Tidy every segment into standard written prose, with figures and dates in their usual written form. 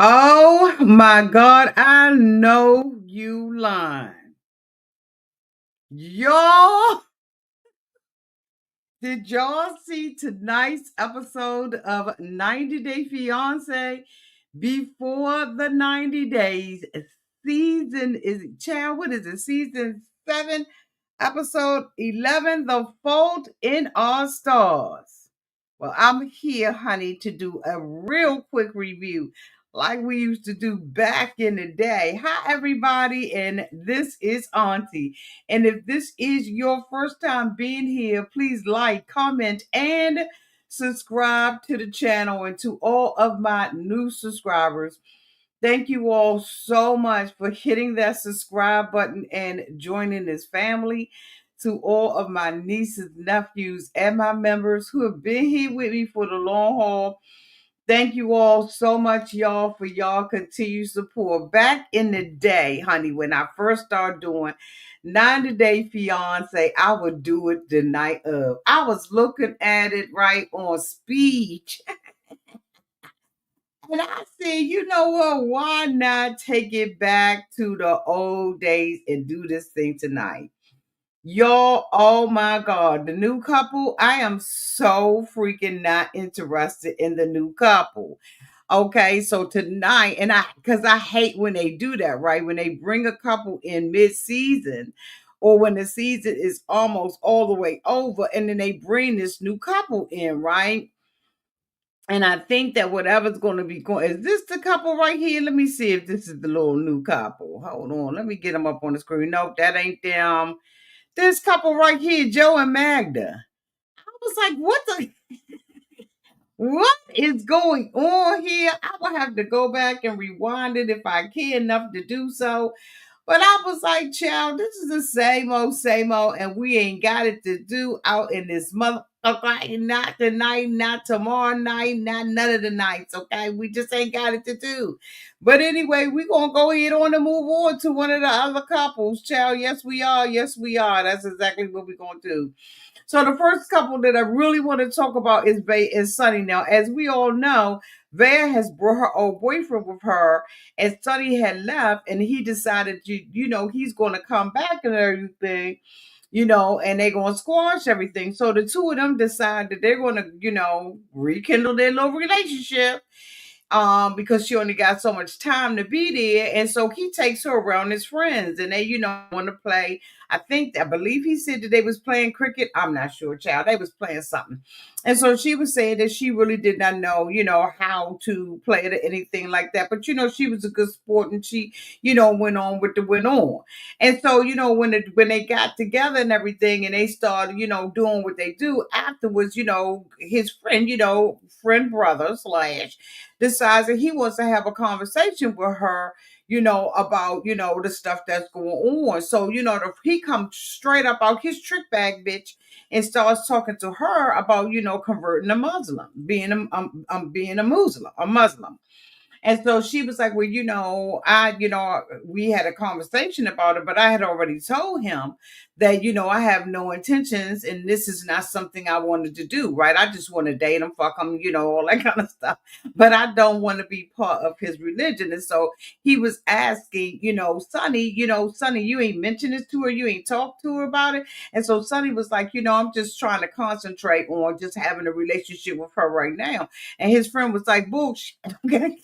Oh my God, I know you lying. Y'all, did y'all see tonight's episode of 90 Day Fiance? Before the 90 days, season is, child, what is it? Season 7, episode 11, The Fault in Our Stars. Well, I'm here, honey, to do a real quick review like we used to do back in the day. Hi, everybody, and this is Auntie. And if this is your first time being here, please like, comment, and subscribe to the channel. And to all of my new subscribers, thank you all so much for hitting that subscribe button and joining this family. To all of my nieces, nephews, and my members who have been here with me for the long haul, thank you all so much, y'all, for y'all continued support. Back in the day, honey, when I first started doing 90 Day Fiance, I would do it the night of. I was looking at it right on speed. And I said, you know what? Why not take it back to the old days and do this thing tonight? Y'all, oh my God, the new couple, I am so freaking not interested in the new couple. Okay, so tonight, and because I hate when they do that, right? When they bring a couple in mid-season or when the season is almost all the way over, and then they bring this new couple in, right? And I think that whatever's going to be going, is this the couple right here? Let me see if this is the little new couple. Hold on, let me get them up on the screen. Nope, that ain't them. This couple right here, Joe and Magda. I was like, what is going on here? I will have to go back and rewind it if I care enough to do so. But I was like, child, this is the same old, and we ain't got it to do out in this motherfucker. Not tonight, not tomorrow night, not none of the nights, okay? We just ain't got it to do. But anyway, we're going to go ahead on and move on to one of the other couples, child. Yes, we are. Yes, we are. That's exactly what we're going to do. So the first couple that I really want to talk about is Bay and Sunny. Now, as we all know, Vaya has brought her old boyfriend with her, and Sunny had left, and he decided, he's going to come back and everything, and they're going to squash everything. So the two of them decide that they're going to, rekindle their little relationship because she only got so much time to be there. And so he takes her around his friends and they, want to play. I believe he said that they was playing cricket. I'm not sure, child. They was playing something. And so she was saying that she really did not know, how to play it or anything like that. But, she was a good sport and she, went on. And so, when they got together and everything and they started, doing what they do afterwards, his friend, friend brother slash decides that he wants to have a conversation with her, about, the stuff that's going on. So, he comes straight up out his trick bag, bitch, and starts talking to her about, converting a Muslim, being a Muslim. And so she was like, well, we had a conversation about it, but I had already told him that, I have no intentions and this is not something I wanted to do, right? I just want to date him, fuck him, all that kind of stuff. But I don't want to be part of his religion. And so he was asking, Sonny, you ain't mentioned this to her, you ain't talked to her about it. And so Sonny was like, I'm just trying to concentrate on just having a relationship with her right now. And his friend was like, bullshit. Okay.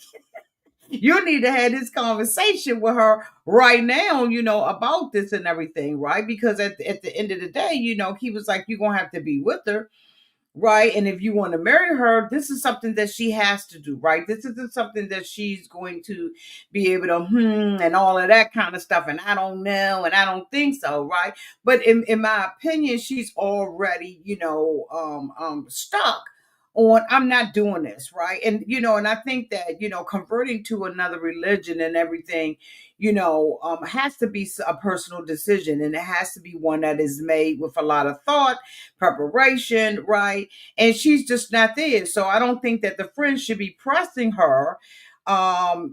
You need to have this conversation with her right now, about this and everything, right? Because at the end of the day, he was like, you're going to have to be with her, right? And if you want to marry her, this is something that she has to do, right? This isn't something that she's going to be able to, and all of that kind of stuff. And I don't know, and I don't think so, right? But in my opinion, she's already, stuck on I'm not doing this, right? And and I think that converting to another religion and everything, has to be a personal decision, and it has to be one that is made with a lot of thought, preparation, right? And she's just not there. So I don't think that the friends should be pressing her or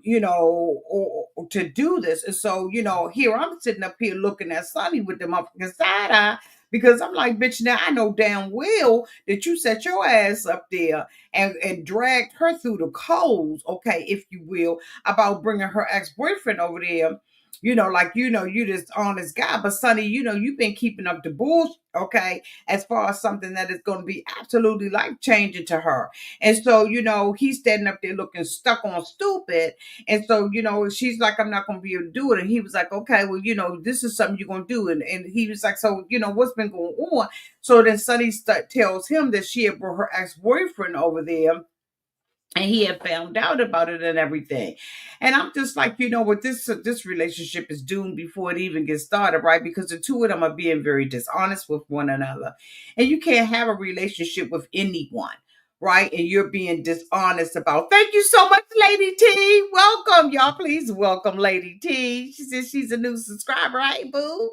to do this. And so, here I'm sitting up here looking at Sonny with the motherfucking side eye Because I'm like, bitch, now I know damn well that you set your ass up there and dragged her through the coals, okay, if you will, about bringing her ex-boyfriend over there. Like, you this honest guy, but Sonny, you've been keeping up the bullshit, okay, as far as something that is going to be absolutely life changing to her. And so, he's standing up there looking stuck on stupid. And so, she's like, I'm not going to be able to do it. And he was like, okay, well, this is something you're going to do. And he was like, so, what's been going on? So then Sonny tells him that she had brought her ex-boyfriend over there and he had found out about it and everything. And I'm just like, what, this relationship is doomed before it even gets started, right? Because the two of them are being very dishonest with one another. And you can't have a relationship with anyone, right? And you're being dishonest about. Thank you so much, Lady T. Welcome, y'all. Please welcome Lady T. She says she's a new subscriber. Hey, boo.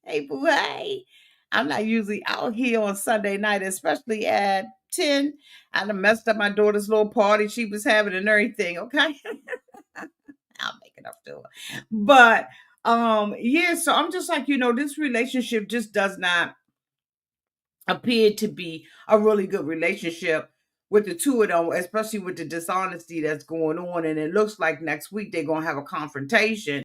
Hey, boo, hey. I'm not usually out here on Sunday night, especially at 10. I done messed up my daughter's little party she was having and everything, okay? I'll make it up to her. But yeah, so I'm just like, this relationship just does not appear to be a really good relationship with the two of them, especially with the dishonesty that's going on. And it looks like next week they're gonna have a confrontation,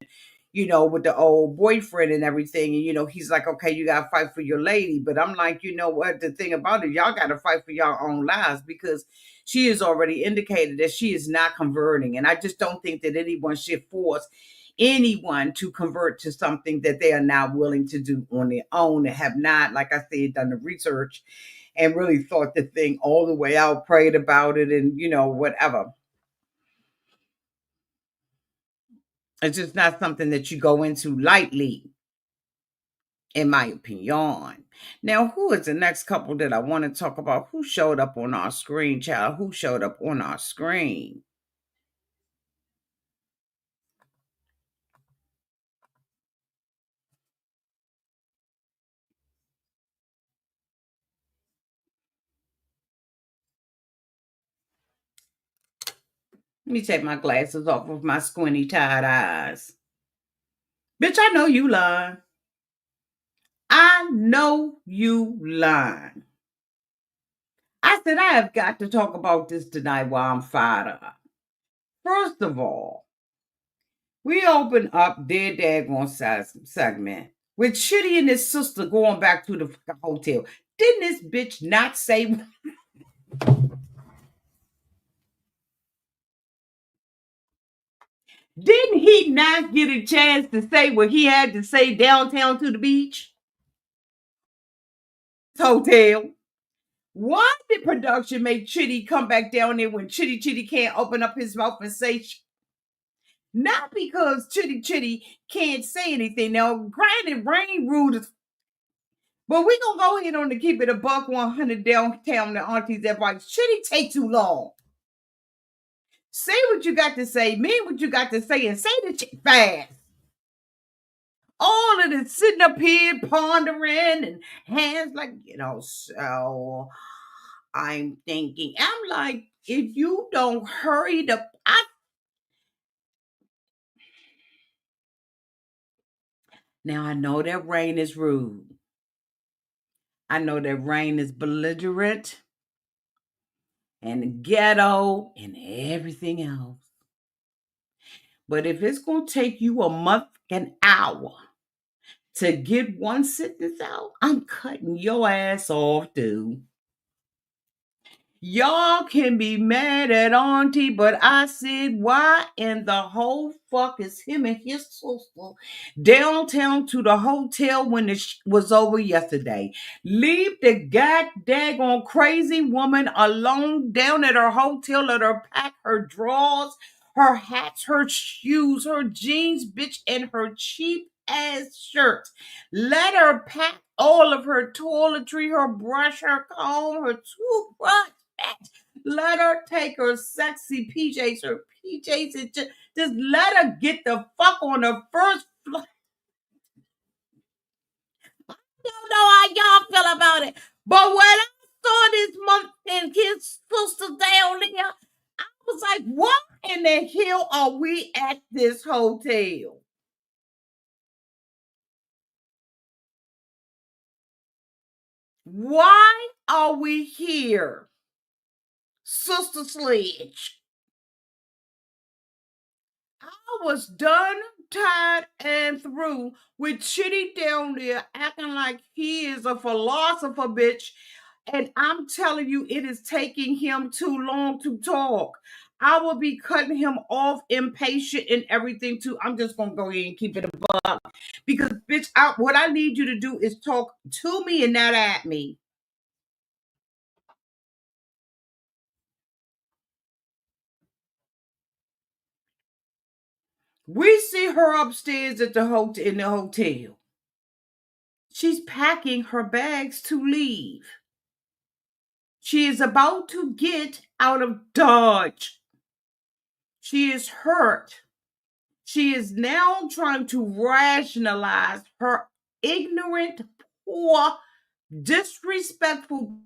with the old boyfriend and everything. And he's like, okay, you gotta fight for your lady. But I'm like, you know what? The thing about it, y'all gotta fight for your own lives, because she has already indicated that she is not converting. And I just don't think that anyone should force anyone to convert to something that they are not willing to do on their own and have not, like I said, done the research and really thought the thing all the way out, prayed about it, and whatever. It's just not something that you go into lightly, in my opinion. Now, who is the next couple that I want to talk about? Who showed up on our screen, child? Who showed up on our screen? Let me take my glasses off of my squinty tied eyes. Bitch, I know you lying. I know you lying. I said, I have got to talk about this tonight while I'm fired up. First of all, we open up their daggone segment with Chitty and his sister going back to the hotel. Didn't this bitch not say? Didn't he not get a chance to say what he had to say downtown to the beach? Hotel. Why did production make Chitty come back down there when Chitty can't open up his mouth and say not because Chitty can't say anything. Now, granted, Rain rude, but we gonna go ahead on to keep it a buck 100 downtown to Auntie's advice. Chitty take too long. Say what you got to say, mean what you got to say, and say the shit fast. All of this sitting up here pondering and hands like, so I'm thinking. I'm like, if you don't hurry the now I know that Rain is rude. I know that Rain is belligerent and ghetto and everything else. But if it's going to take you a month, an hour to get one sentence out, I'm cutting your ass off, dude. Y'all can be mad at Auntie, but I said, why in the whole fuck is him and his sister downtown to the hotel when it was over yesterday? Leave the goddamn crazy woman alone down at her hotel. Let her pack her drawers, her hats, her shoes, her jeans, bitch, and her cheap ass shirt. Let her pack all of her toiletry, her brush, her comb, her toothbrush. Let her take her sexy PJs, her PJs, and just let her get the fuck on the first flight. Don't know how y'all feel about it. But when I saw this month and his sister down there, I was like, what in the hell are we at this hotel? Why are we here, Sister Sledge? I was done, tired, and through with Chitty down there acting like he is a philosopher, bitch. And I'm telling you, it is taking him too long to talk. I will be cutting him off, impatient, and everything too. I'm just gonna go ahead and keep it a buck because, bitch, what I need you to do is talk to me and not at me. We see her upstairs at the hotel in the hotel. She's packing her bags to leave. She is about to get out of Dodge. She is hurt. She is now trying to rationalize her ignorant, poor, disrespectful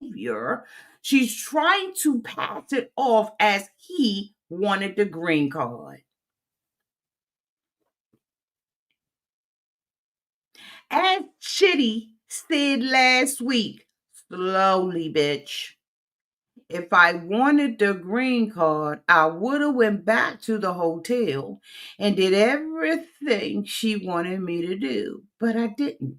behavior. She's trying to pass it off as he wanted the green card. As Chitty said last week, slowly, bitch. If I wanted the green card, I would have went back to the hotel and did everything she wanted me to do, but I didn't.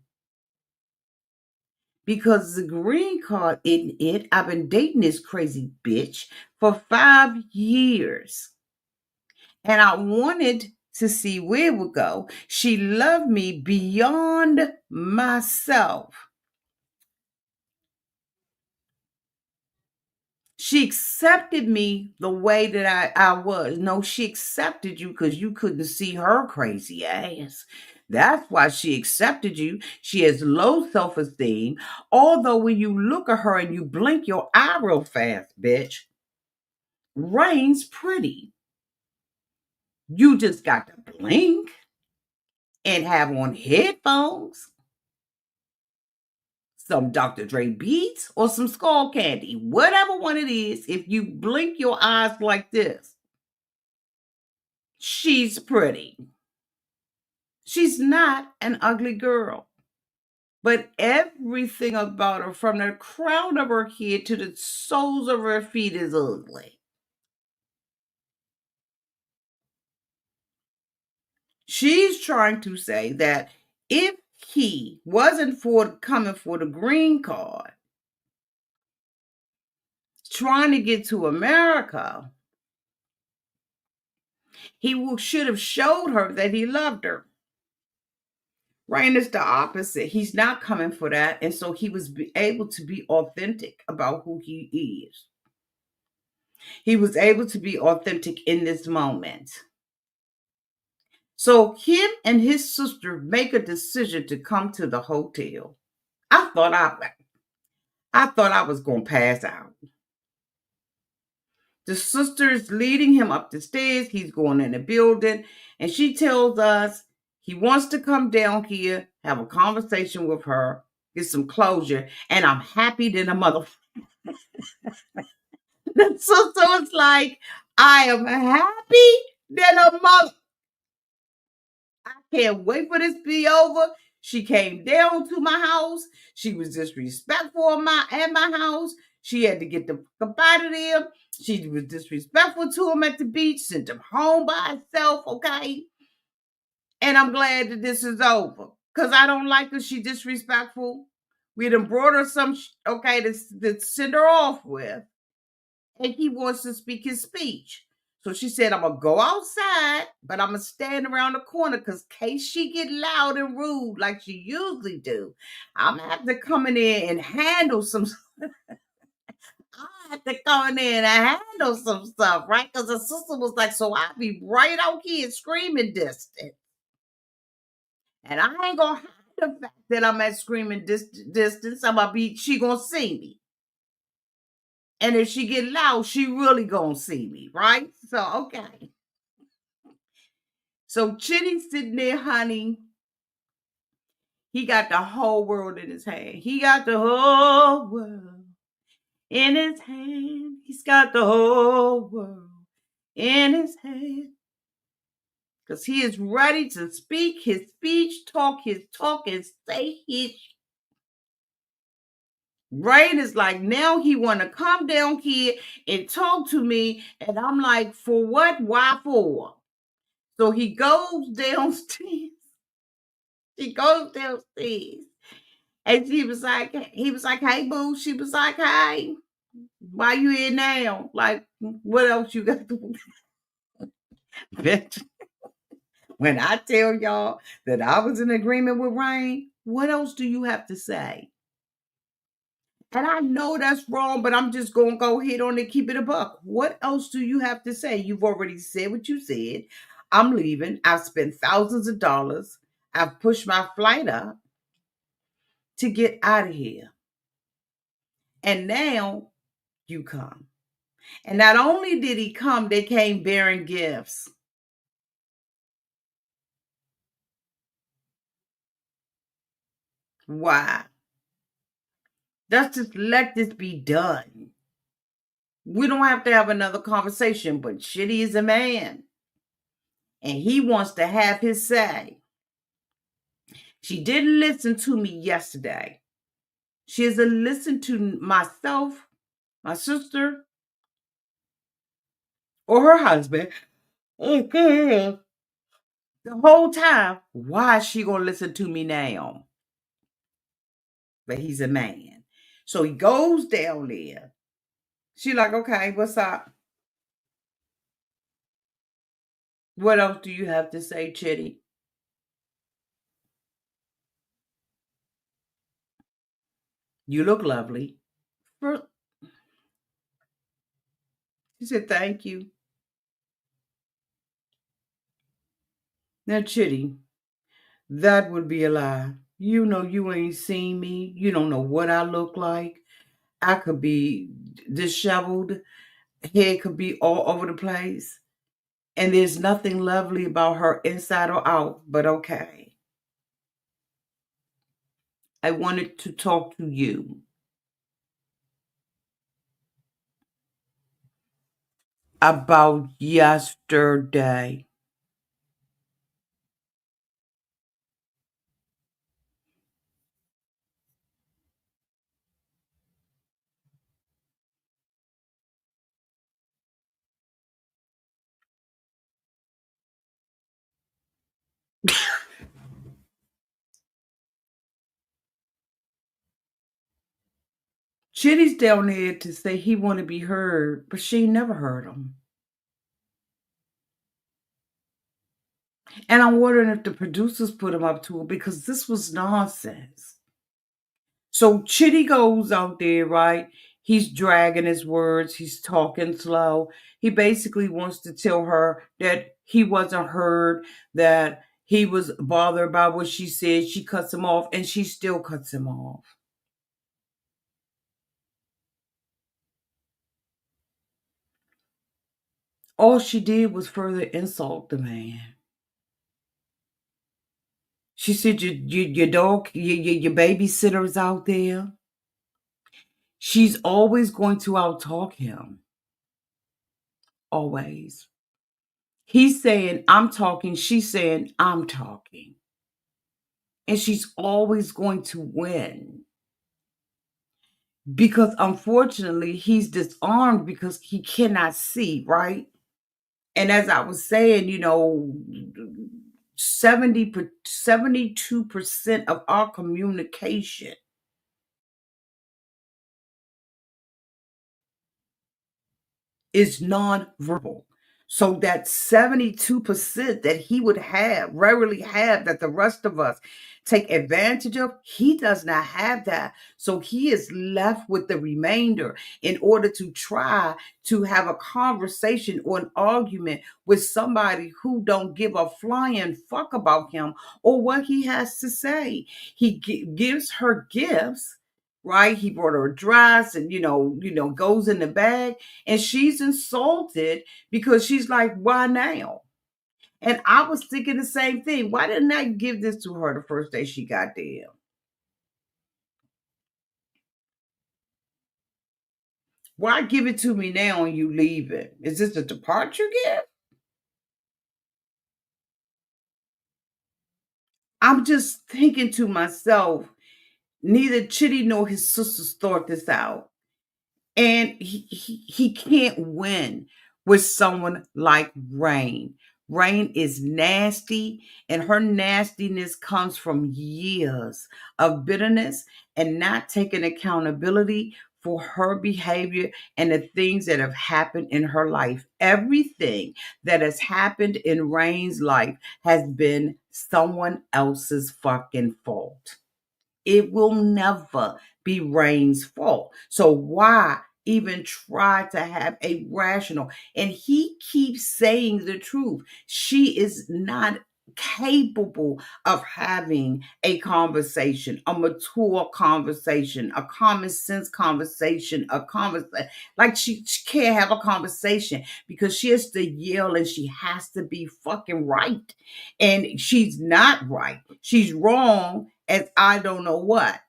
Because the green card isn't it. I've been dating this crazy bitch for 5 years. And I wanted to see where it would go. She loved me beyond myself. She accepted me the way that I was. No, she accepted you because you couldn't see her crazy ass. That's why she accepted you. She has low self esteem. Although, when you look at her and you blink your eye real fast, bitch, Rain's pretty. You just got to blink and have on headphones, some Dr. Dre beats, or some skull candy. Whatever one it is, if you blink your eyes like this, she's pretty. She's not an ugly girl, but everything about her, from the crown of her head to the soles of her feet, is ugly. She's trying to say that if he wasn't for coming for the green card, trying to get to America, he should have showed her that he loved her. Rain is the opposite. He's not coming for that. And so he was able to be authentic about who he is. He was able to be authentic in this moment. So him and his sister make a decision to come to the hotel. I thought I was going to pass out. The sister is leading him up the stairs. He's going in the building, and she tells us he wants to come down here, have a conversation with her, get some closure, and I'm happy than a mother. The sister was like, I am happy than a mother. I can't wait for this to be over. She came down to my house. She was disrespectful at my house. She had to get the fuck up out of there. She was disrespectful to him at the beach, sent him home by herself, okay? And I'm glad that this is over. Because I don't like her. She disrespectful. We done brought her some, okay, to send her off with. And he wants to speak his speech. So she said, I'm going to go outside, but I'm going to stand around the corner because in case she get loud and rude like she usually do, I'm going to have to come in there and handle some I have to come in there and handle some stuff, right? Because the sister was like, so I'll be right out here screaming distance. And I ain't going to hide the fact that I'm at screaming distance. She going to see me. And if she get loud, she really gonna see me, right? So, okay. So Chitty's sitting there, honey. He got the whole world in his hand. He got the whole world in his hand. He's got the whole world in his hand. Because he is ready to speak his speech, talk his talk, and say his. Rain is like, now he want to come down here and talk to me. And I'm like, for what? Why for? So he goes downstairs. She goes downstairs. And he was like, hey, boo. She was like, hey, why you here now? Like, what else you got to bitch? When I tell y'all that I was in agreement with Rain, what else do you have to say? And I know that's wrong, but I'm just going to go ahead on and keep it a buck. What else do you have to say? You've already said what you said. I'm leaving. I've spent thousands of dollars. I've pushed my flight up to get out of here. And now you come. And not only did he come, they came bearing gifts. Why? Let's just let this be done. We don't have to have another conversation, but Chitty is a man. And he wants to have his say. She didn't listen to me yesterday. She hasn't listened to myself, my sister, or her husband. The whole time. Why is she gonna listen to me now? But he's a man. So he goes down there. She like, okay, what's up? What else do you have to say, Chitty? You look lovely. She said, thank you. Now, Chitty, that would be a lie. You know you ain't seen me. You don't know what I look like. I could be disheveled. Hair could be all over the place. And there's nothing lovely about her inside or out, but okay. I wanted to talk to you about yesterday. Chitty's down there to say he want to be heard, but she never heard him. And I'm wondering if the producers put him up to it because this was nonsense. So Chitty goes out there, right? He's dragging his words. He's talking slow. He basically wants to tell her that he wasn't heard, that he was bothered by what she said. She cuts him off, and she still cuts him off. All she did was further insult the man. She said, your dog, your babysitter's out there. She's always going to outtalk him. Always. He's saying, I'm talking. She's saying, I'm talking. And she's always going to win. Because unfortunately, he's disarmed because he cannot see, right? And as I was saying, 72% of our communication is nonverbal. So that 72% that he would have, rarely have, that the rest of us take advantage of, he does not have that. So he is left with the remainder in order to try to have a conversation or an argument with somebody who don't give a flying fuck about him or what he has to say. He gives her gifts, right? He brought her a dress and goes in the bag, and she's insulted because she's like, why now? And I was thinking the same thing. Why didn't I give this to her the first day she got there? Why give it to me now and you leave it? Is this a departure gift? I'm just thinking to myself, Neither Chitty nor his sisters thought this out. And he can't win with someone like Rain. Rain is nasty, and her nastiness comes from years of bitterness and not taking accountability for her behavior and the things that have happened in her life. Everything that has happened in Rain's life has been someone else's fucking fault. It will never be Rain's fault. So why even try to have a rational? And he keeps saying the truth. She is not capable of having a conversation, a mature conversation, a common sense conversation, a conversation. Like she can't have a conversation because she has to yell and she has to be fucking right. And she's not right. She's wrong as I don't know what.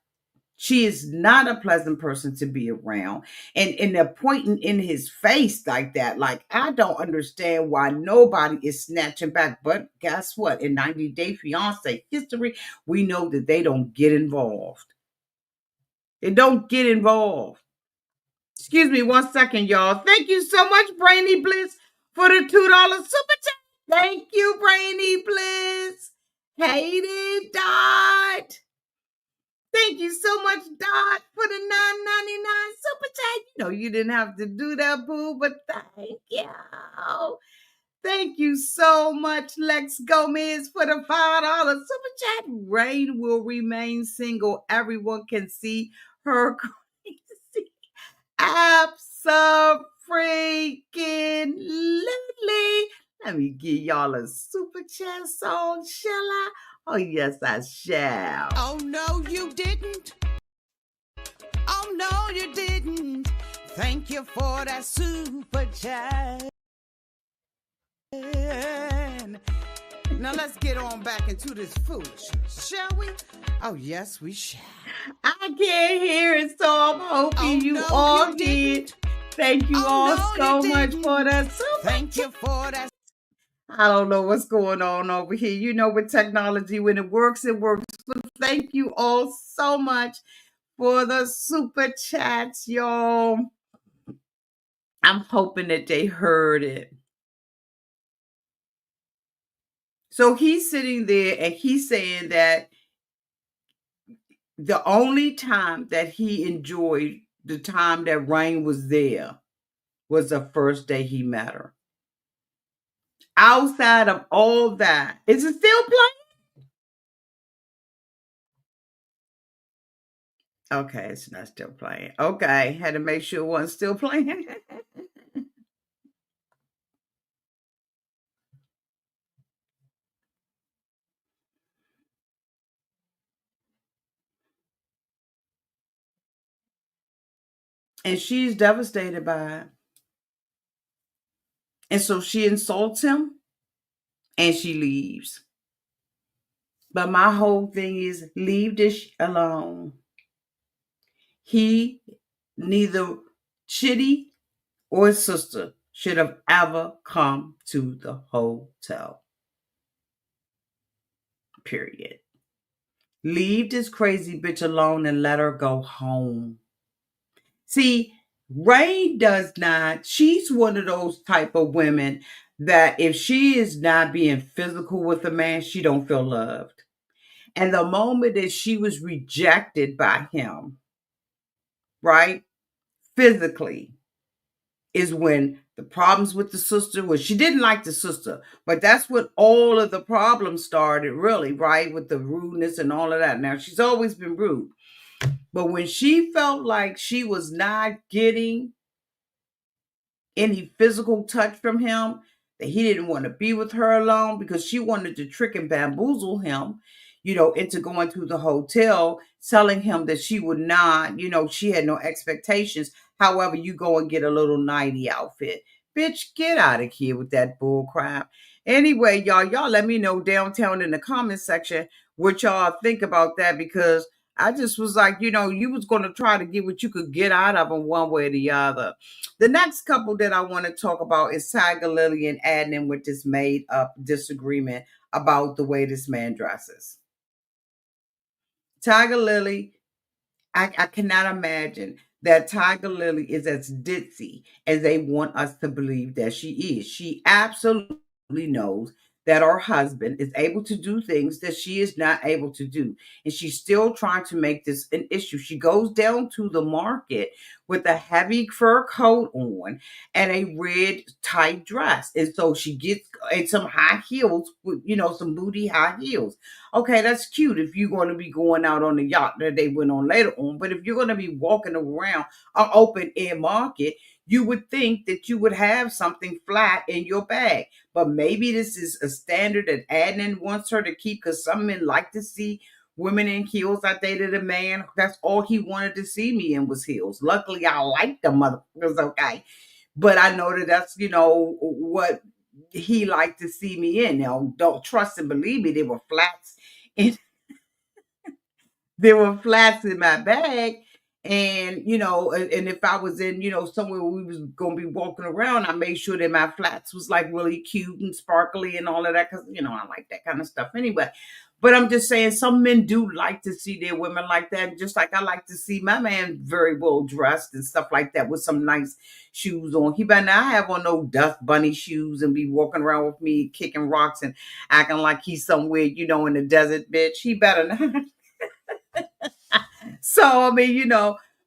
She is not a pleasant person to be around. And they're pointing in his face like that. Like, I don't understand why nobody is snatching back. But guess what? In 90 Day Fiance history, we know that they don't get involved. They don't get involved. Excuse me 1 second, y'all. Thank you so much, Brainy Bliss, for the $2 super chat. Thank you, Brainy Bliss. Hated Dot. Thank you so much, Dot, for the $9.99 super chat. You know you didn't have to do that, boo, but thank you. Thank you so much, Lex Gomez, for the $5 super chat. Rain will remain single. Everyone can see her crazy. Absolutely. Let me give y'all a super chat song, shall I? Oh, yes, I shall. Oh, no, you didn't. Oh, no, you didn't. Thank you for that super chat. Now let's get on back into this foolishness, shall we? Oh, yes, we shall. I can't hear it, so I'm hoping you all did. Thank you all so much for that super. Thank you for that. I don't know what's going on over here. You know, with technology, when it works, it works. But thank you all so much for the super chats, y'all. I'm hoping that they heard it. So he's sitting there and he's saying that the only time that he enjoyed the time that Rain was there was the first day he met her. Outside of all that, is it still playing? Okay, it's not still playing. Okay, had to make sure it wasn't still playing. And she's devastated by it. And so she insults him and she leaves. But my whole thing is leave this alone. He, neither Chitty or his sister, should have ever come to the hotel. Period. Leave this crazy bitch alone and let her go home. See, Rain does not, she's one of those type of women that if she is not being physical with a man, she don't feel loved. And the moment that she was rejected by him, right, physically, is when the problems with the sister, well, she didn't like the sister, but that's when all of the problems started, really, right, with the rudeness and all of that. Now, she's always been rude. But when she felt like she was not getting any physical touch from him, that he didn't want to be with her alone because she wanted to trick and bamboozle him, into going to the hotel, telling him that she would not, she had no expectations. However, you go and get a little nighty outfit. Bitch, get out of here with that bull crap. Anyway, y'all let me know downtown in the comment section what y'all think about that, because I just was like, you was going to try to get what you could get out of them one way or the other. The next couple that I want to talk about is Tigerlily and Adon with this made up disagreement about the way this man dresses. Tigerlily I cannot imagine that Tiger Lily is as ditzy as they want us to believe that she is. She absolutely knows that her husband is able to do things that she is not able to do. And she's still trying to make this an issue. She goes down to the market with a heavy fur coat on and a red tight dress. And so she gets and some high heels with, some booty high heels. Okay, that's cute if you're going to be going out on the yacht that they went on later on. But if you're going to be walking around an open air market, you would think that you would have something flat in your bag. But maybe this is a standard that Adnan wants her to keep because some men like to see women in heels. I dated a man, that's all he wanted to see me in was heels. Luckily, I liked the motherfuckers, okay? But I know that that's, what he liked to see me in. Now, don't trust and believe me, they were flats in there were flats in my bag. And and if I was in, somewhere where we was gonna be walking around, I made sure that my flats was like really cute and sparkly and all of that, because I like that kind of stuff anyway. But I'm just saying some men do like to see their women like that, just like I like to see my man very well dressed and stuff like that with some nice shoes on. He better not have on no dust bunny shoes and be walking around with me kicking rocks and acting like he's somewhere, in the desert, bitch. He better not. So I mean,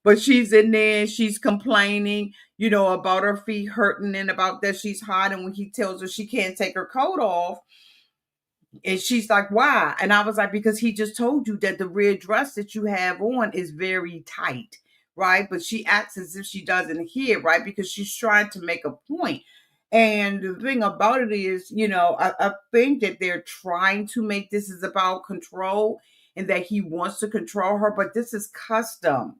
but she's in there, she's complaining, about her feet hurting and about that she's hot. And when he tells her she can't take her coat off, and she's like, why? And I was like, because he just told you that the red dress that you have on is very tight, right? But she acts as if she doesn't hear, right? Because she's trying to make a point. And the thing about it is, I think that they're trying to make this is about control and that he wants to control her, but this is custom.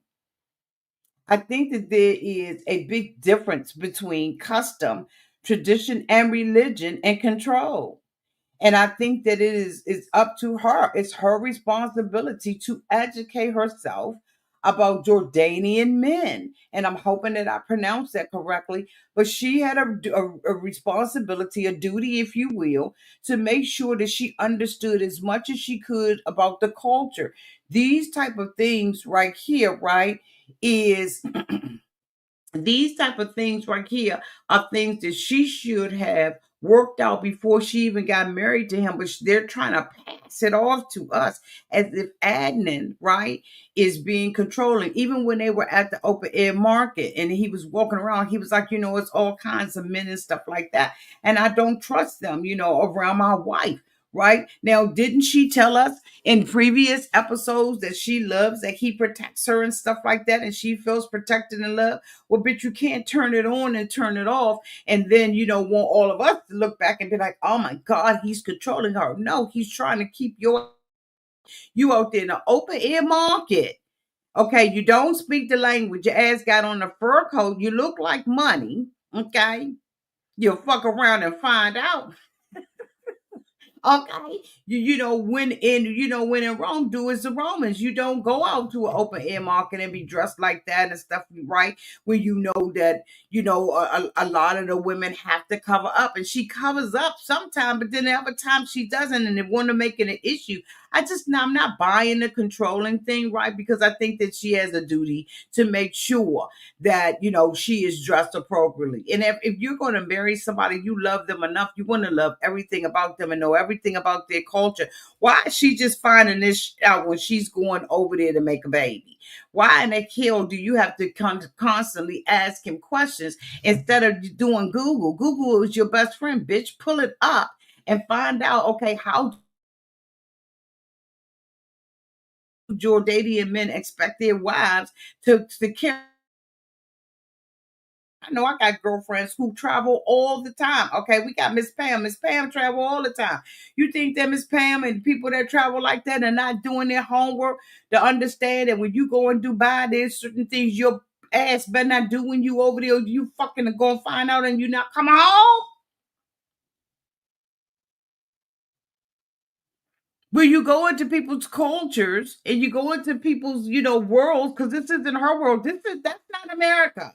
I think that there is a big difference between custom, tradition, and religion and control. And I think that it's up to her. It's her responsibility to educate herself about Jordanian men. And I'm hoping that I pronounced that correctly. But she had a responsibility, a duty, if you will, to make sure that she understood as much as she could about the culture. These type of things right here, right, is these type of things right here are things that she should have worked out before she even got married to him, but they're trying to pass it off to us as if Adnan, right, is being controlling. Even when they were at the open air market and he was walking around, he was like, it's all kinds of men and stuff like that. And I don't trust them, around my wife. Right now, didn't she tell us in previous episodes that she loves that he protects her and stuff like that, and she feels protected and loved? Well, bitch, you can't turn it on and turn it off and then, want all of us to look back and be like, oh my God, he's controlling her. No, he's trying to keep you out there in the open air market. Okay, you don't speak the language. Your ass got on a fur coat. You look like money. Okay, you'll fuck around and find out. Okay. When in Rome, do as the Romans. You don't go out to an open air market and be dressed like that and stuff, right? When you know that, a lot of the women have to cover up, and she covers up sometimes, but then the other time she doesn't, and they want to make it an issue. I'm not buying the controlling thing, right? Because I think that she has a duty to make sure that, she is dressed appropriately. And if you're going to marry somebody, you love them enough, you want to love everything about them and know everything about their culture. Why is she just finding this out when she's going over there to make a baby? Why in the hell do you have to constantly ask him questions instead of doing Google? Google is your best friend, bitch. Pull it up and find out, okay, how Jordanian men expect their wives to care. I know I got girlfriends who travel all the time. Okay, we got Miss Pam. Miss Pam travel all the time. You think that Miss Pam and people that travel like that are not doing their homework to understand that when you go in Dubai, there's certain things your ass better not do when you over there. You fucking are gonna find out and you not come home. But you go into people's cultures and you go into people's, worlds, because this isn't her world. That's not America.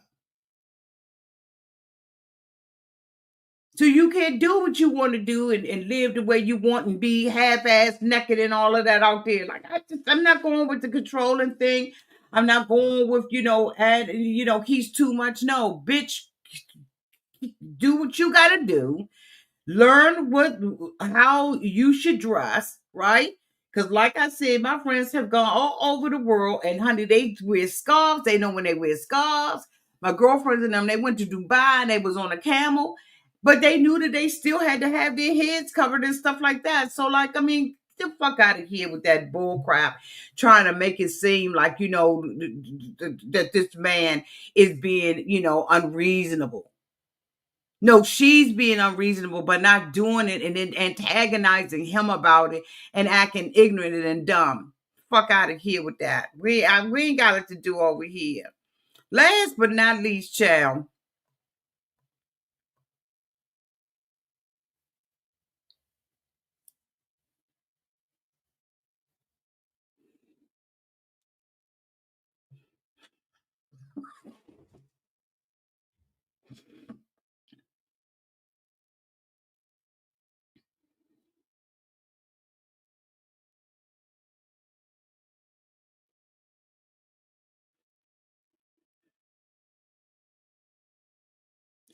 So you can't do what you want to do and live the way you want and be half-ass naked and all of that out there. Like I'm not going with the controlling thing. I'm not going with, he's too much. No, bitch, do what you gotta do, learn how you should dress, right? Because like I said, my friends have gone all over the world, and honey, they wear scarves. They know when they wear scarves. My girlfriends and them, they went to Dubai and they was on a camel, but they knew that they still had to have their heads covered and stuff like that. So, like, I mean, get the fuck out of here with that bull crap, trying to make it seem like, that this man is being, unreasonable. No, she's being unreasonable, but not doing it and then antagonizing him about it and acting ignorant and dumb. Fuck out of here with that. We ain't got it to do over here. Last but not least, child.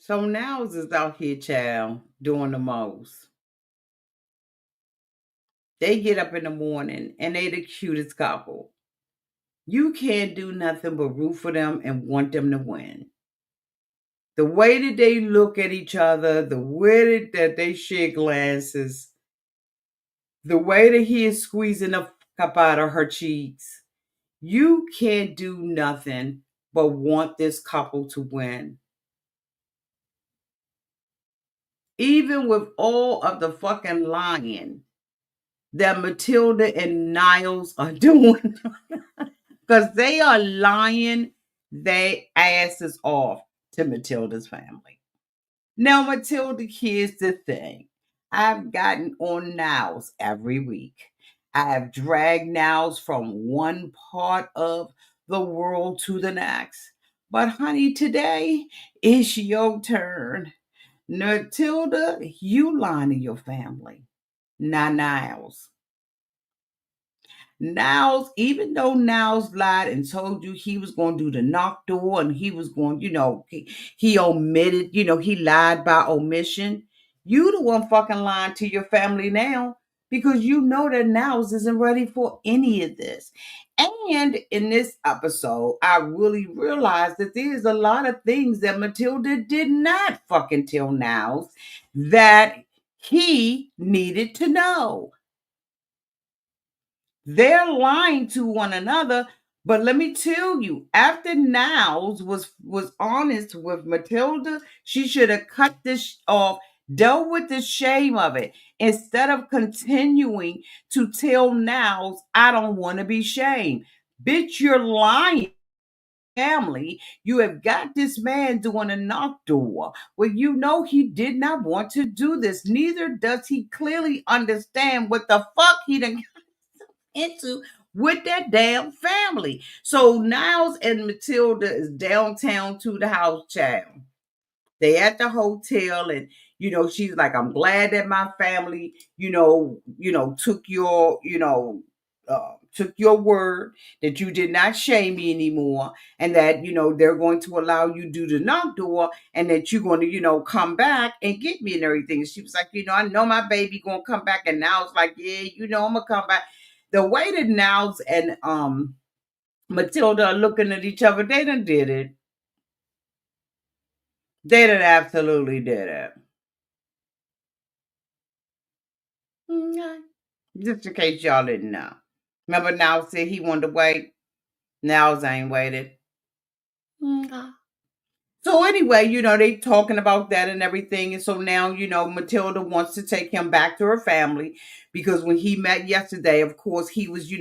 So Niles is out here, child, doing the most. They get up in the morning and they the cutest couple. You can't do nothing but root for them and want them to win. The way that they look at each other, the way that they share glances, the way that he is squeezing the cup out of her cheeks, you can't do nothing but want this couple to win. Even with all of the fucking lying that Matilda and Niles are doing, because they are lying their asses off to Matilda's family. Now, Matilda, here's the thing. I've gotten on Niles every week. I have dragged Niles from one part of the world to the next. But, honey, today it's your turn. Matilda, you lying to your family, not Niles. Niles, even though Niles lied and told you he was going to do the knock door and he was going, he omitted, he lied by omission. You the one fucking lying to your family now because you know that Niles isn't ready for any of this. And in this episode, I really realized that there's a lot of things that Matilda did not fucking tell Niles that he needed to know. They're lying to one another. But let me tell you, after Niles was honest with Matilda, she should have cut this off, dealt with the shame of it, instead of continuing to tell Niles, I don't want to be shamed. Bitch, you're lying. Family, you have got this man doing a knock door where you know he did not want to do this. Neither does he clearly understand what the fuck he done into with that damn family. So Niles and Matilda is downtown to the house, child. They at the hotel, and she's like, I'm glad that my family, took your, took your word that you did not shame me anymore, and that they're going to allow you to do the knock door, and that you're going to come back and get me and everything. And she was like, I know my baby gonna come back, and now it's like, yeah, I'm gonna come back. The way that Niles and Matilda are looking at each other, they done did it. They done absolutely did it. Okay. Just in case y'all didn't know. Remember Niles said he wanted to wait? Niles ain't waited. Okay. So anyway, they talking about that and everything. And so now, Matilda wants to take him back to her family because when he met yesterday, of course, he was,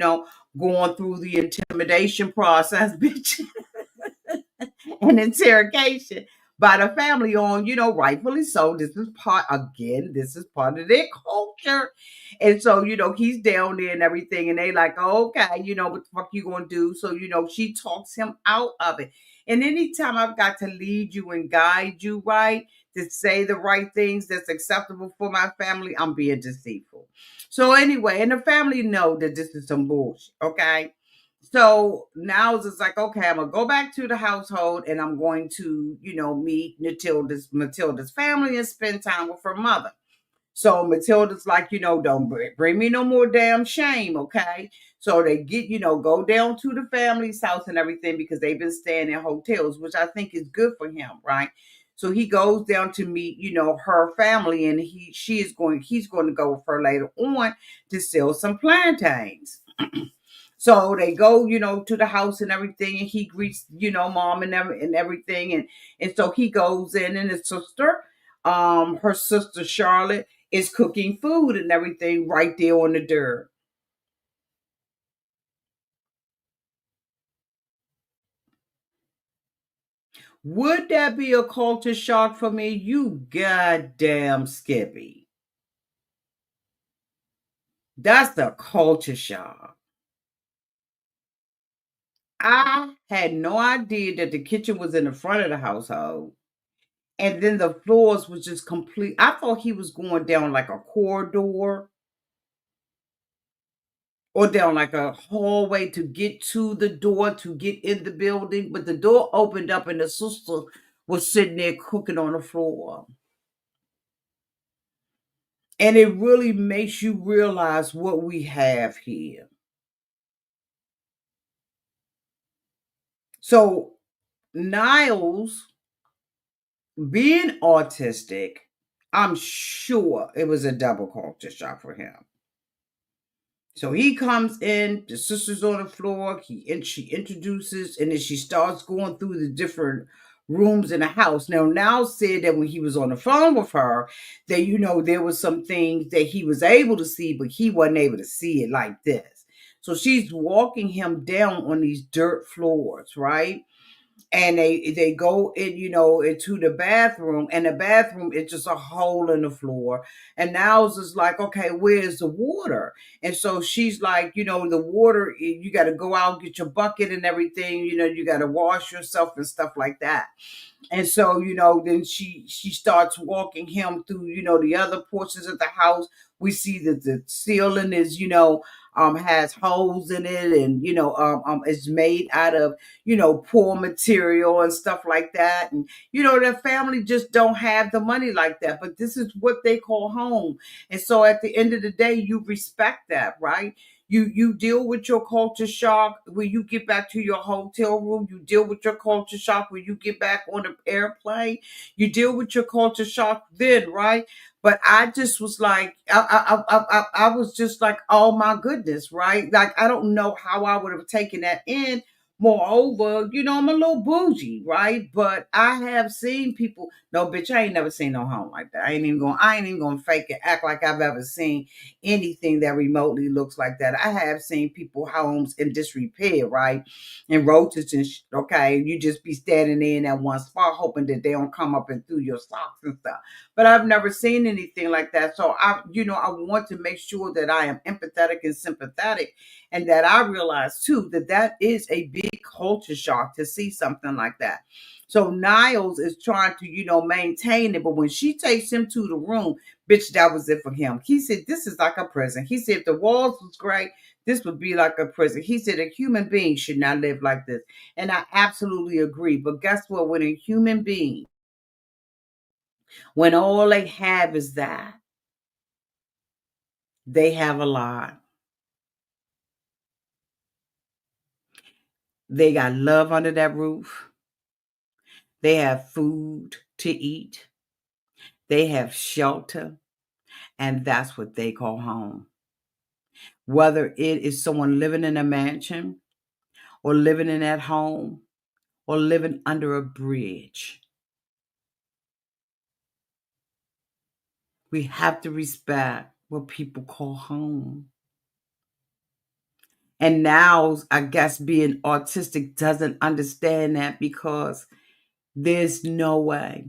going through the intimidation process, bitch. An interrogation by the family on, rightfully so. This is part of their culture. And so, he's down there and everything, and they like, oh, okay, what the fuck you gonna do? So, she talks him out of it. And anytime I've got to lead you and guide you right, to say the right things that's acceptable for my family, I'm being deceitful. So anyway, and the family know that this is some bullshit, okay? So now it's like, okay, I'm gonna go back to the household and I'm going to, meet Matilda's family and spend time with her mother. So Matilda's like, don't bring me no more damn shame, okay? So they get, go down to the family's house and everything because they've been staying in hotels, which I think is good for him, right? So he goes down to meet, her family, and he's going to go with her later on to sell some plantains. So they go, to the house and everything, and he greets, mom and everything, and so he goes in, and her sister Charlotte is cooking food and everything right there on the dirt. Would that be a culture shock for me? You goddamn Skippy. That's the culture shock. I had no idea that the kitchen was in the front of the household. And then the floors was just complete. I thought he was going down like a corridor or down like a hallway to get to the door to get in the building. But the door opened up and the sister was sitting there cooking on the floor. And it really makes you realize what we have here. So, Niles being autistic, I'm sure it was a double culture shock for him. So he comes in, the sister's on the floor, she introduces, and then she starts going through the different rooms in the house. Now said that when he was on the phone with her, that there was some things that he was able to see, but he wasn't able to see it like this. So she's walking him down on these dirt floors, right? And they go in, into the bathroom, and the bathroom is just a hole in the floor. And now it's just like, okay, where's the water? And so she's like, the water, you got to go out, get your bucket and everything, you got to wash yourself and stuff like that. And so, then she starts walking him through, the other portions of the house. We see that the ceiling is, has holes in it, and is made out of, poor material and stuff like that. And their family just don't have the money like that. But this is what they call home. And so at the end of the day, you respect that, right? You deal with your culture shock when you get back to your hotel room. You deal with your culture shock when you get back on the airplane. You deal with your culture shock then, right? But I just was like, I was just like, oh my goodness, right? Like I don't know how I would have taken that in. Moreover, I'm a little bougie, right? But I have seen people. No, bitch, I ain't never seen no home like that. I ain't even gonna fake it, act like I've ever seen anything that remotely looks like that. I have seen people homes in disrepair, right? And roaches and okay, you just be standing there in that one spot hoping that they don't come up and through your socks and stuff. But I've never seen anything like that. So I want to make sure that I am empathetic and sympathetic, and that I realize too that that is a big culture shock to see something like that. So Niles is trying to, maintain it, but when she takes him to the room, bitch, that was it for him. He said, "This is like a prison." He said, "If the walls was great, this would be like a prison." He said, "A human being should not live like this," and I absolutely agree. But guess what? When a human being, when all they have is that, they have a lot. They got love under that roof. They have food to eat. They have shelter, and that's what they call home. Whether it is someone living in a mansion or living in that home or living under a bridge, we have to respect what people call home. And now, I guess being autistic doesn't understand that because there's no way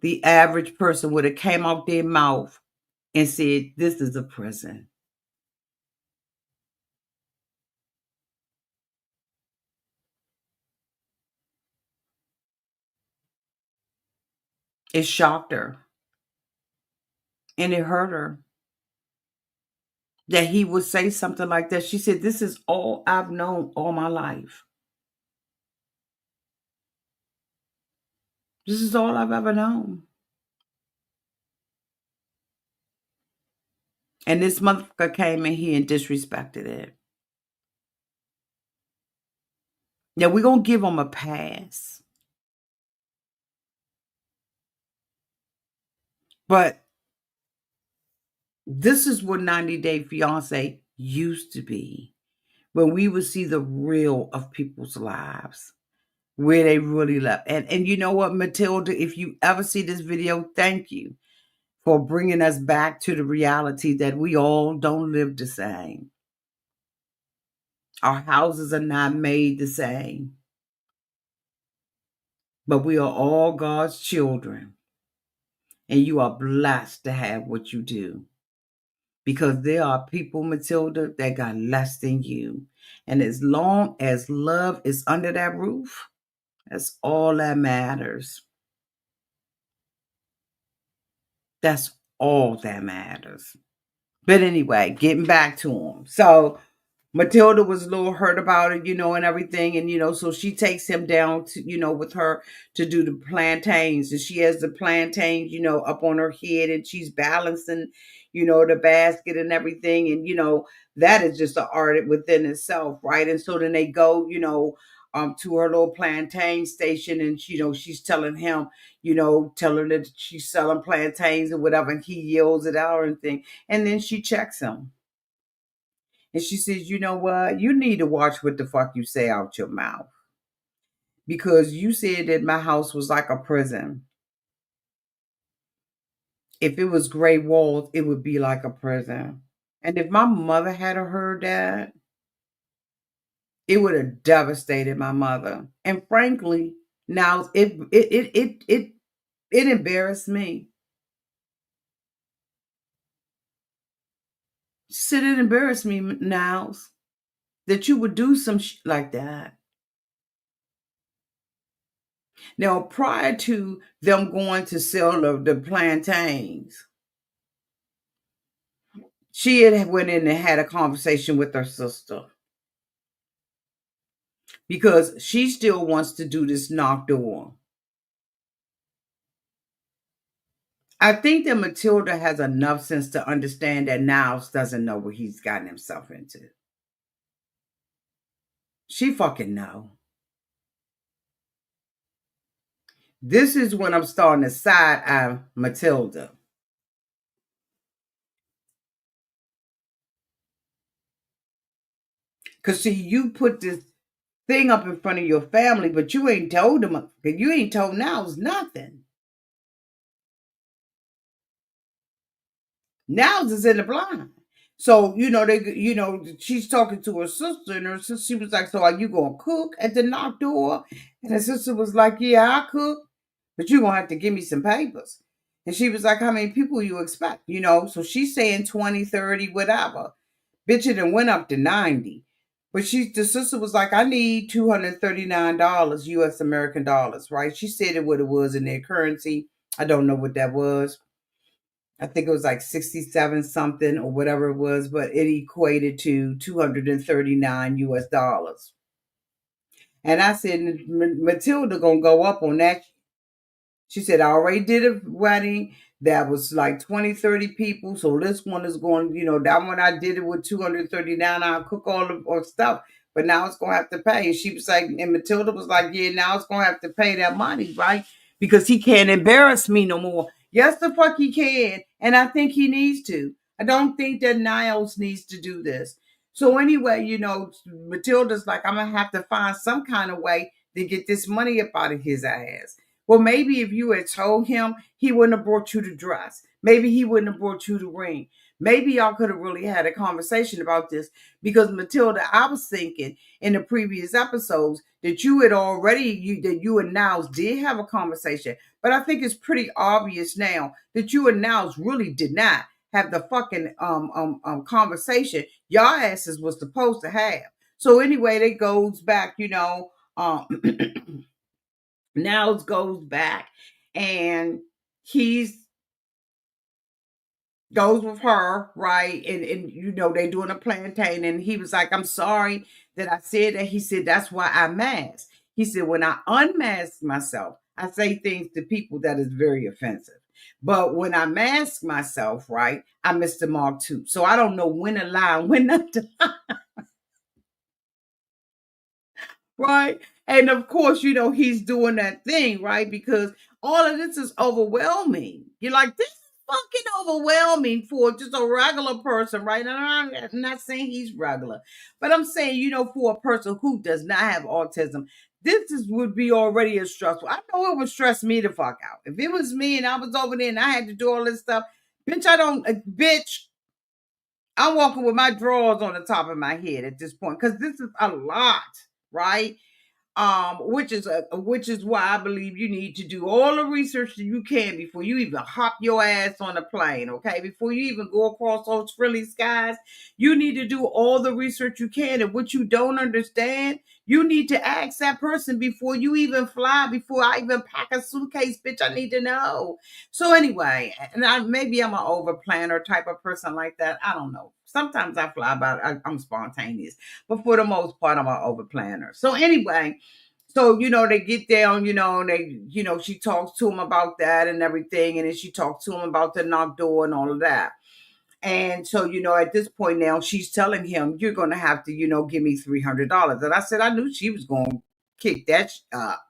the average person would have came out their mouth and said, "This is a prison." It shocked her and it hurt her. that he would say something like that. She said, "This is all I've known all my life. This is all I've ever known." And this motherfucker came in here and disrespected it. Now we're gonna give him a pass. But this is what 90 Day Fiance used to be. When we would see the real of people's lives, where they really love. And you know what, Matilda, if you ever see this video, thank you for bringing us back to the reality that we all don't live the same. Our houses are not made the same, but we are all God's children. And you are blessed to have what you do. Because there are people, Matilda, that got less than you. And as long as love is under that roof, that's all that matters. That's all that matters. But anyway, getting back to him. So Matilda was a little hurt about it, and everything. And, so she takes him down to, with her to do the plantains. And she has the plantains, up on her head and she's balancing, the basket and everything. And, that is just an art within itself, right? And so then they go, to her little plantain station and, she's telling him, telling her that she's selling plantains or whatever. And he yells it out and thing. And then she checks him. And she says, "You know what? You need to watch what the fuck you say out your mouth. Because you said that my house was like a prison. If it was gray walls, it would be like a prison." And if my mother had heard that, it would have devastated my mother. And frankly, now it embarrassed me. She said it embarrassed me, Niles, that you would do some shit like that. Now, prior to them going to sell the plantains, she had went in and had a conversation with her sister because she still wants to do this knock door. I think that Matilda has enough sense to understand that Niles doesn't know what he's gotten himself into. She fucking know. This is when I'm starting to side eye Matilda. Because see, you put this thing up in front of your family, but you ain't told them, you ain't told Niles nothing. Niles is in the blind. So, she's talking to her sister, and her sister, she was like, "So are you gonna cook at the knock door?" And her sister was like, "Yeah, I cook, but you're gonna have to give me some papers." And she was like, "How many people you expect?" So she's saying 20, 30, whatever. Bitch, it done went up to 90. But the sister was like, "I need $239 US American dollars," right? She said it what it was in their currency. I don't know what that was. I think it was like 67 something or whatever it was, but it equated to 239 US dollars. And I said, Matilda gonna go up on that. She said, "I already did a wedding that was like 20, 30 people. So this one is going, that one I did it with 239. I'll cook all the stuff. But now it's going to have to pay." And she was like, and Matilda was like, "Yeah, now it's going to have to pay that money, right? Because he can't embarrass me no more." Yes, the fuck he can. And I think he needs to. I don't think that Niles needs to do this. So anyway, Matilda's like, "I'm going to have to find some kind of way to get this money up out of his ass." Well, maybe if you had told him, he wouldn't have brought you the dress. Maybe he wouldn't have brought you the ring. Maybe y'all could have really had a conversation about this because Matilda, I was thinking in the previous episodes that you had already, that you and Niles did have a conversation. But I think it's pretty obvious now that you and Niles really did not have the fucking conversation y'all asses was supposed to have. So anyway, it goes back, Niles goes back and he's goes with her, right? And they doing a plantain, and he was like, "I'm sorry that I said that." He said, "That's why I mask." He said, "When I unmask myself, I say things to people that is very offensive. But when I mask myself, right, I miss the mark too. So I don't know when to lie and when not to." Right? And of course, he's doing that thing, right? Because all of this is overwhelming. You're like, this is fucking overwhelming for just a regular person, right? And I'm not saying he's regular, but I'm saying, for a person who does not have autism, would be already a stressful. I know it would stress me the fuck out. If it was me and I was over there and I had to do all this stuff, bitch, bitch, I'm walking with my drawers on the top of my head at this point because this is a lot, right? Which is why I believe you need to do all the research that you can before you even hop your ass on a plane. Okay, before you even go across those friendly skies, you need to do all the research you can. And what you don't understand, you need to ask that person before you even fly. Before I even pack a suitcase, bitch, I need to know. So anyway, and maybe I'm an over planner type of person like that. I don't know. Sometimes I fly by. I'm spontaneous, but for the most part, I'm an over planner. So anyway, so they get down, and she talks to him about that and everything, and then she talks to him about the knock door and all of that. And so, at this point now, she's telling him, "You're going to have to, give me $300." And I said, I knew she was going to kick that up.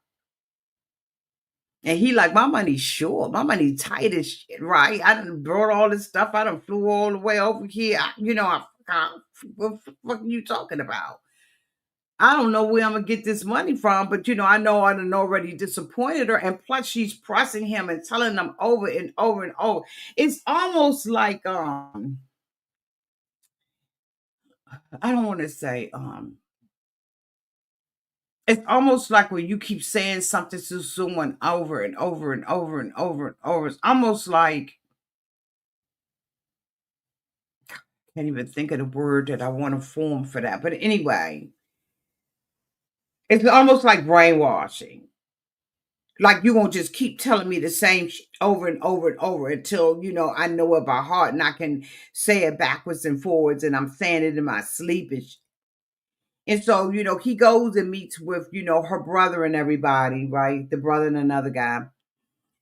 And he like, "My money's short. My money tight as shit, right? I done brought all this stuff. I done flew all the way over here. What the fuck are you talking about? I don't know where I'm gonna get this money from, but I know I done already disappointed her, and plus she's pressing him and telling him over and over and over. It's almost like I don't want to say it's almost like when you keep saying something to someone over and over and over and over and over. It's almost like I can't even think of the word that I want to form for that. But anyway, it's almost like brainwashing. Like you gonna just keep telling me the same shit over and over and over until I know it by heart and I can say it backwards and forwards and I'm saying it in my sleep and so he goes and meets with her brother and everybody, right? The brother and another guy,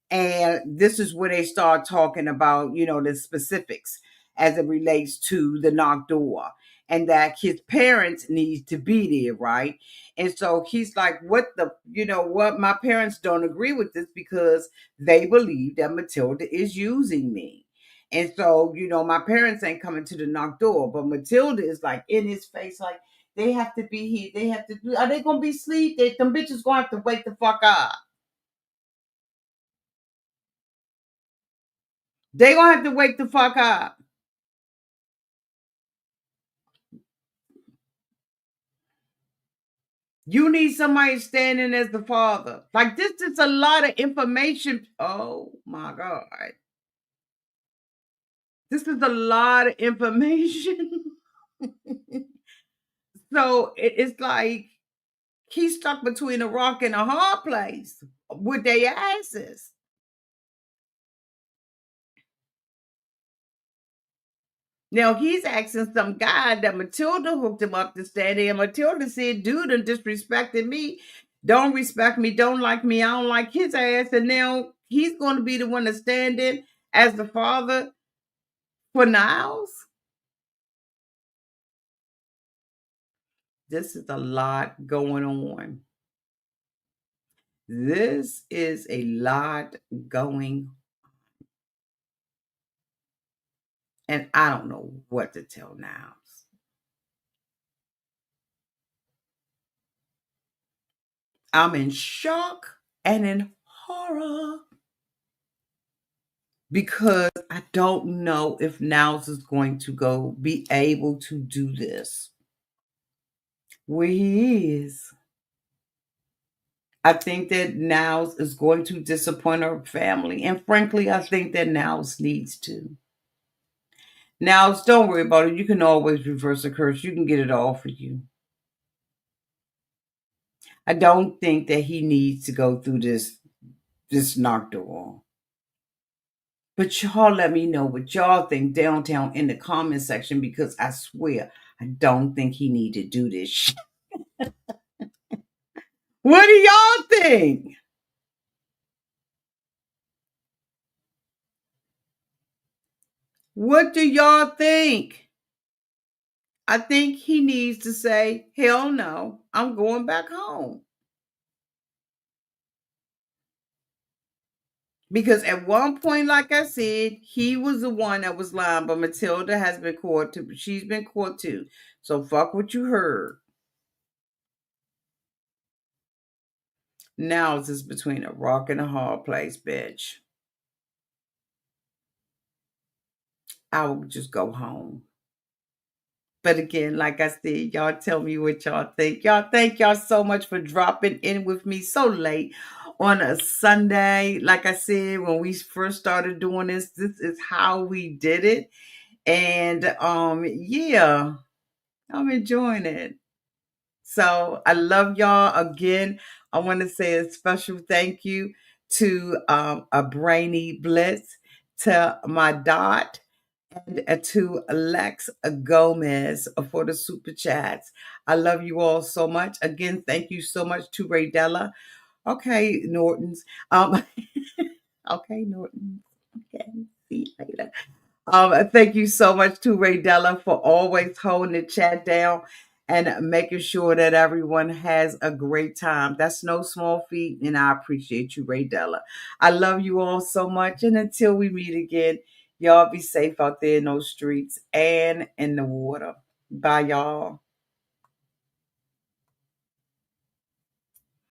and this is where they start talking about the specifics as it relates to the knock door and that his parents need to be there, right? And so he's like, what the what, my parents don't agree with this because they believe that Matilda is using me. And so my parents ain't coming to the knock door, but Matilda is like in his face like, they have to be here, they have to do, are they gonna be asleep? Them bitches gonna have to wake the fuck up. They gonna have to wake the fuck up. You need somebody standing as the father. Like this is a lot of information. Oh my God. This is a lot of information. So it's like he's stuck between a rock and a hard place with their asses. Now he's asking some guy that Matilda hooked him up to stand there. And Matilda said, "Dude, done disrespected me. Don't respect me. Don't like me. I don't like his ass." And now he's going to be the one to stand in as the father for Niles. This is a lot going on. This is a lot going, and I don't know what to tell Niles. I'm in shock and in horror because I don't know if Niles is going to go be able to do this where he is. I think that Niles is going to disappoint her family. And frankly, I think that Niles needs to. Niles, don't worry about it. You can always reverse a curse. You can get it all for you. I don't think that he needs to go through this knock door. But y'all let me know what y'all think downtown in the comment section because I swear I don't think he need to do this shit. What do y'all think? What do y'all think? I think he needs to say, hell no, I'm going back home. Because at one point, like I said, he was the one that was lying, but Matilda has been caught too. She's been caught too. So fuck what you heard. Now it's just between a rock and a hard place, bitch. I will just go home. But again, like I said, y'all tell me what y'all think. Y'all, thank y'all so much for dropping in with me so late on a Sunday. Like I said, when we first started doing this is how we did it. And yeah, I'm enjoying it. So I love y'all again. I want to say a special thank you to a brainy blitz, to my dot, and to Lex Gomez for the super chats. I love you all so much. Again, thank you so much to Ray Della. Okay, Nortons. Okay, Nortons. Okay, see you later. Thank you so much to Ray Della for always holding the chat down and making sure that everyone has a great time. That's no small feat, and I appreciate you, Ray Della. I love you all so much, and until we meet again, y'all be safe out there in those streets and in the water. Bye, y'all.